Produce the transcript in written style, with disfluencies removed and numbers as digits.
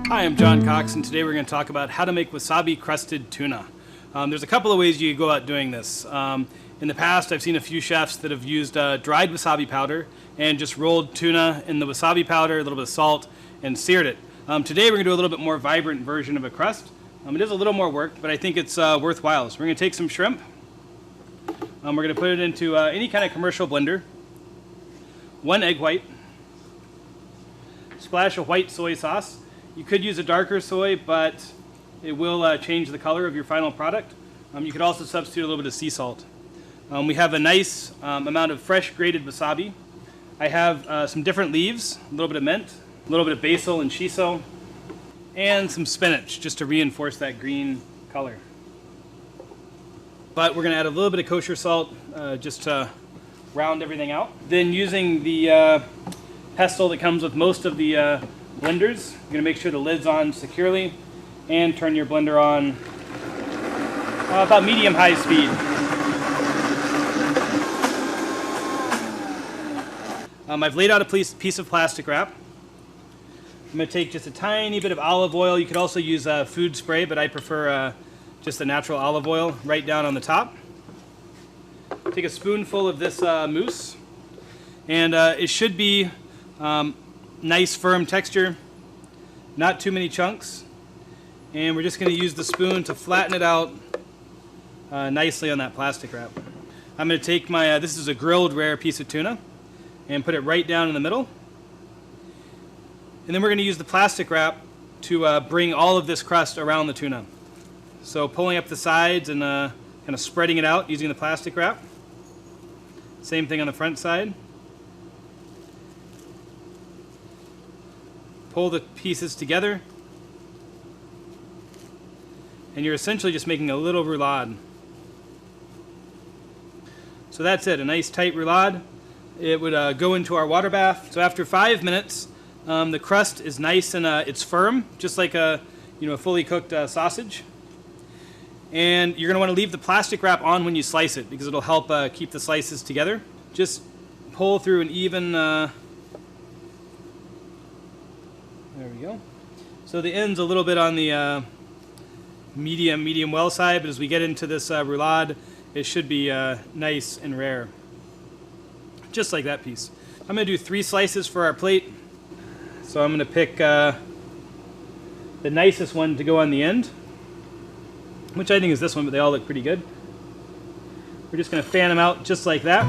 Hi, I'm John Cox, and today we're going to talk about how to make wasabi-crusted tuna. There's a couple of ways you could go about doing this. In the past, I've seen a few chefs that have used dried wasabi powder and just rolled tuna in the wasabi powder, a little bit of salt, and seared it. Today we're going to do a little bit more vibrant version of a crust. It is a little more work, but I think it's worthwhile. So we're going to take some shrimp. We're going to put it into any kind of commercial blender. 1 egg white. Splash of white soy sauce. You could use a darker soy, but it will change the color of your final product. You could also substitute a little bit of sea salt. We have a nice amount of fresh grated wasabi. I have some different leaves, a little bit of mint, a little bit of basil and shiso, and some spinach just to reinforce that green color. But we're going to add a little bit of kosher salt just to round everything out. Then using the pestle that comes with most of the blenders, you're going to make sure the lid's on securely and turn your blender on about medium-high speed. I've laid out a piece of plastic wrap. I'm going to take just a tiny bit of olive oil. You could also use food spray, but I prefer just the natural olive oil right down on the top. Take a spoonful of this mousse, and it should be nice firm texture, not too many chunks, and we're just going to use the spoon to flatten it out nicely on that plastic wrap. I'm going to take my, this is a grilled rare piece of tuna, and put it right down in the middle, and then we're going to use the plastic wrap to bring all of this crust around the tuna. So pulling up the sides and kind of spreading it out using the plastic wrap. Same thing on the front side. Pull the pieces together, and you're essentially just making a little roulade. So that's it, a nice tight roulade. It would go into our water bath. So after 5 minutes, the crust is nice and it's firm, just like a fully cooked sausage. And you're going to want to leave the plastic wrap on when you slice it because it'll help keep the slices together. Just pull through an even. There we go. So the end's a little bit on the medium well side, but as we get into this roulade, it should be nice and rare. Just like that piece. I'm going to do 3 slices for our plate. So I'm going to pick the nicest one to go on the end, which I think is this one, but they all look pretty good. We're just going to fan them out just like that.